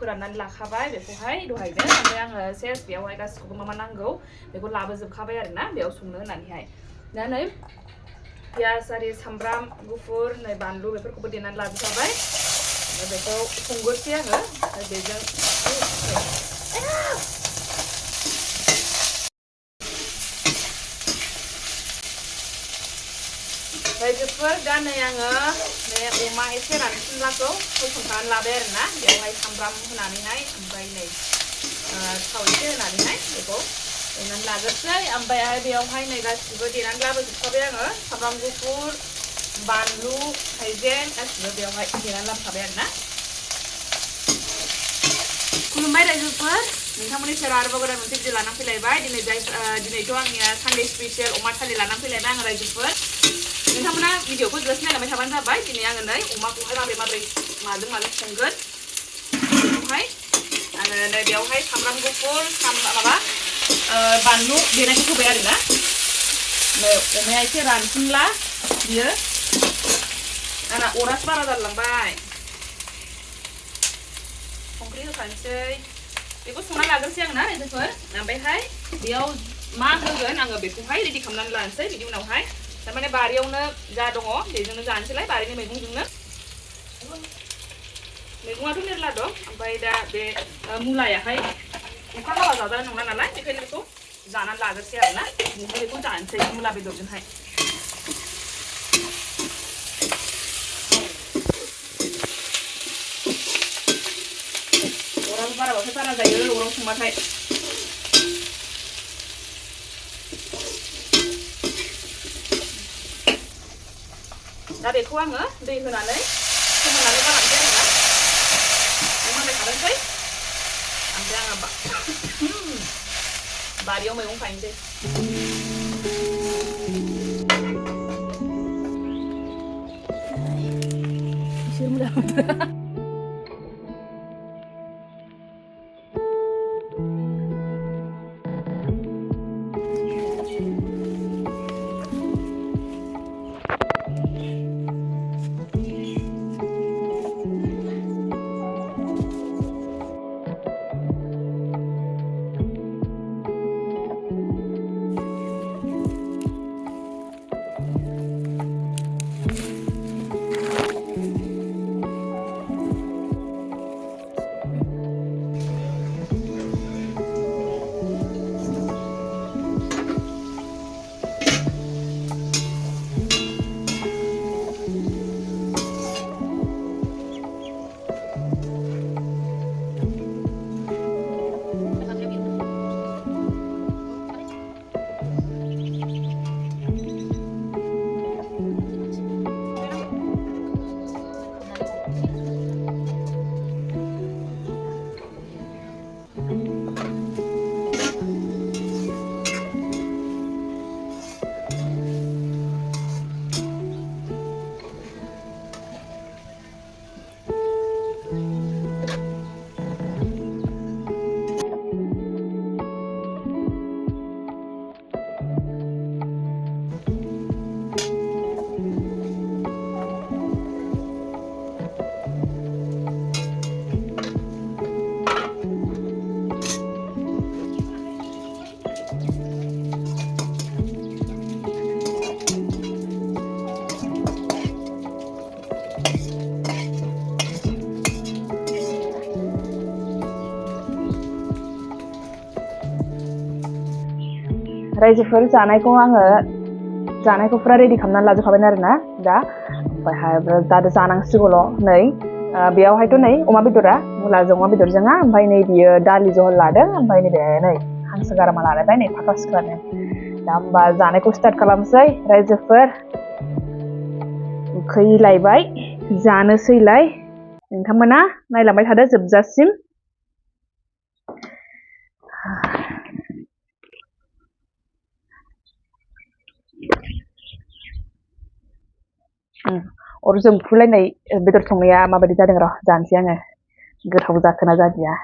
फोराननानै लाखाबाय बेखौहाय दहायनो ओमफ्राय आङो सेस बेयावहाय गासिखौबो मा नांगौ बेखौ लाबोजोबखाबाय आरोना बेयाव संनो होननानैहाय दा नै पियास आरि सामब्राम गुफुर नै बानलु बेफोरखौबो देनानै लाजोबखाबाय बेखौ संगोरसै आङो बेजों रायजोफोर दा नै आङो बे अमा एसे रानफुनलाखौ होसनखानानै लाबाय आरोना बेवहाय सामब्राम होनानैहाय ओमफ्राय नै थाव एसे होनानैहाय बेखौ एवनानै लाग्रोसै ओमफ्रायहाय बेयावहाय नै गासिबो देनानै लाबोजोबखाबाय आङो सामब्राम गुफुर बानलु हाइजें गासिबो बेवहाय देनानै लाबोखाबाय आरोना खुलुमबाय रायजोफोर नोंथांमोननि सेराव आरोबाव गोदान मोनसे भिडिअ लानानै फैलायबाय दिनैथ' आंनिया सानडे स्पेशल अमा थालि लानानै फैलायबाय आङो रायजोफोर नोंथांमोना भिडिअखौ जोबजासिम नायलांबाय थाबानो जाबाय दिनै आङो नै अमाखौहाय माबोरै माजों संगोन बेखौहाय आङो नै बेयावहाय सामब्राम गुफुर माबा बानलु देनायखौ होबाय आरोना नै अमाया एसे रानफुनला बियो आंना अरासो बारा जालांबाय संख्रि होखानोसै बेखौ संना लाग्रोसै आं ना रायजोफोर ओमफ्रायहाय बेयाव मा होगोन आङो बेखौहाय रेडि खालामनानै लानोसै बिनि उनावहाय थारमाने बारियावनो जा दङ बेजोंनो जानोसैलाय बारिनि मैगंजोंनो मैगङाथ' मेरला दं ओमफ्राय दा बे मुलायाहाय अखा हाबा जाजानाय नङा नालाय बेखायनो बेखौ जानानै लाग्रोसै आरोना बेखौ जानोसै मुला बेदरजोंहाय अराबो बाराबाथाय बारा जायो अराव संबाथाय दा बेखौ आङो दै होनानै फोमोननानै गालांसै आरोना मोनबाय थानोसै ओमफ्राय आङो बारियाव मैगं खायनोसै एसे मोजां रायजोफोर जानायखौ फुरा रेडि खालामनानै लाजोबखाबाय आरोना दा ओमफ्रायहाय दा जानांसिगौल' नै बेयावहायथ' नै अमा बेदरा मुलाजों अमा बेदरजोंआ ओमफ्राय नै बियो दालि जहल लादों ओमफ्राय नैबे नै हांसो गारामा लालायबाय नै फाख्रा सिख्रानो दा होमबा जानायखौ स्टार्ट खालामसै रायजोफोर उखैलायबाय जानोसैलाय नोंथांमोना नायलांबाय थादो जोबजासिम अर जोंफ्रुलायनाय बेदर संनाया माबायदि जादों र' जानोसै आङो गोथाव जाखोना जादिया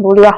놀이야.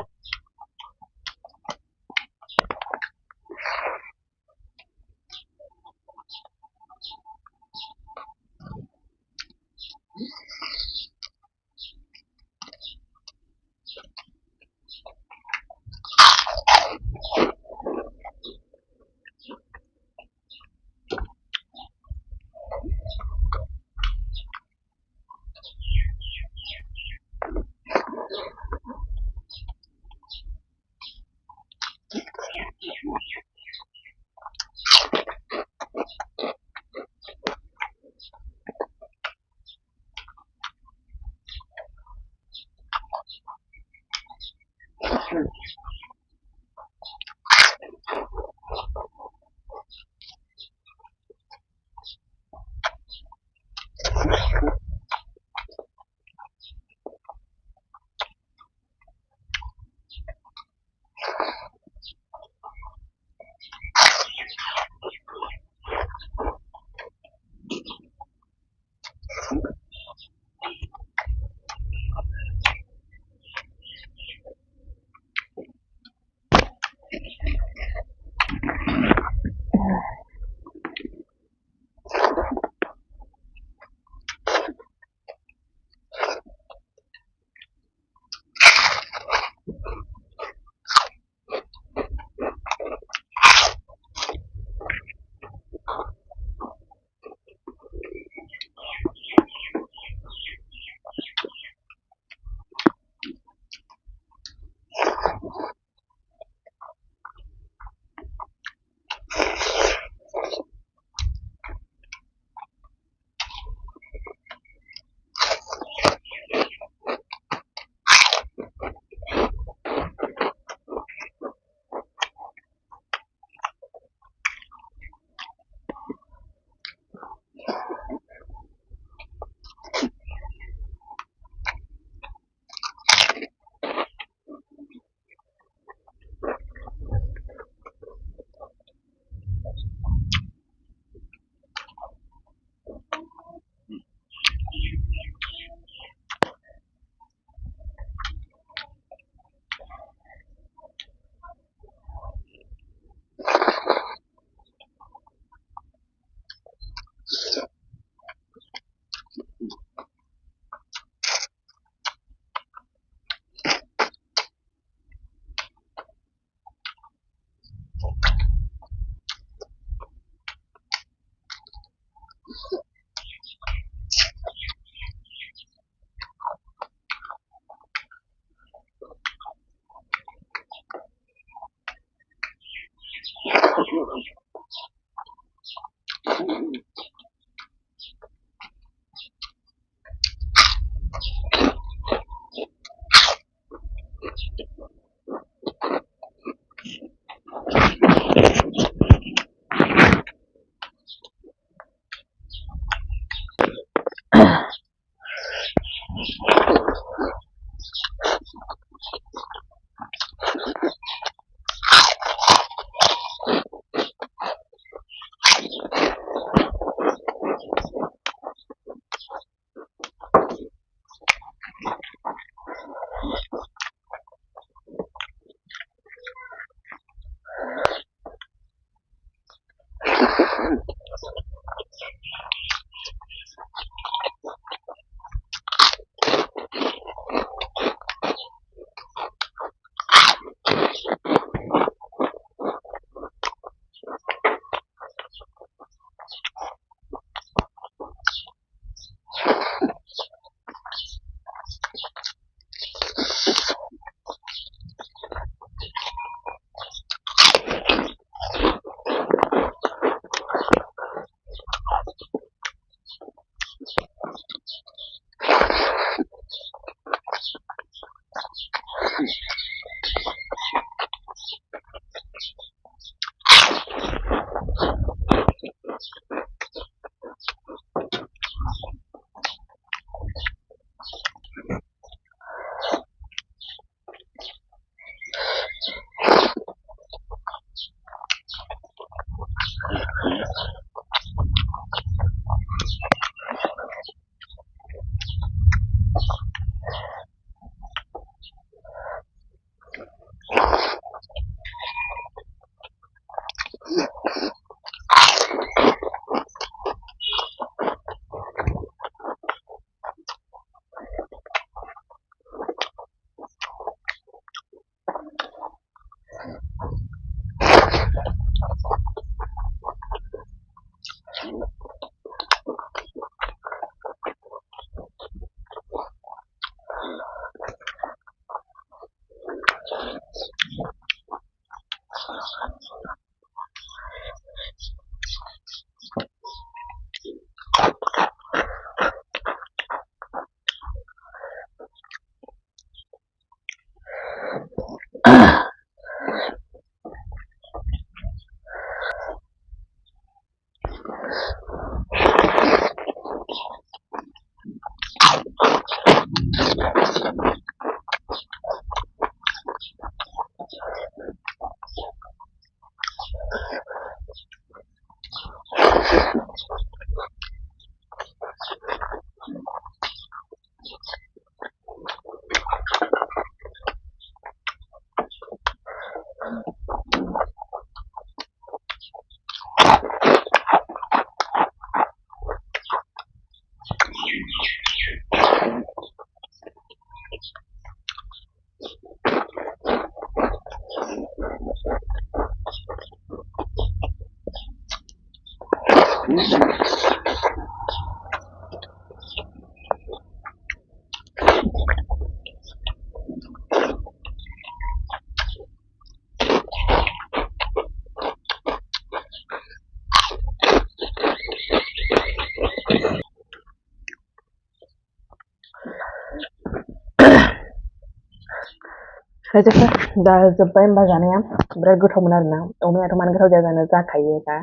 रायजोफोर दा जोब्बाय होमबा जानाया बिराद गोथावमोन आरोना अमायाथ' मानो गोथाव जाया जानो जाखायोखा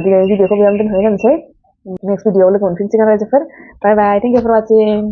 दिनै भिडिअखौ बेयावनो दोनथ'नाय जानोसै नेक्स्ट भिडिअआव लोगो मोनफिनसिगोन रायजोफोर बाय बाय थेंक इउ फर वाचिं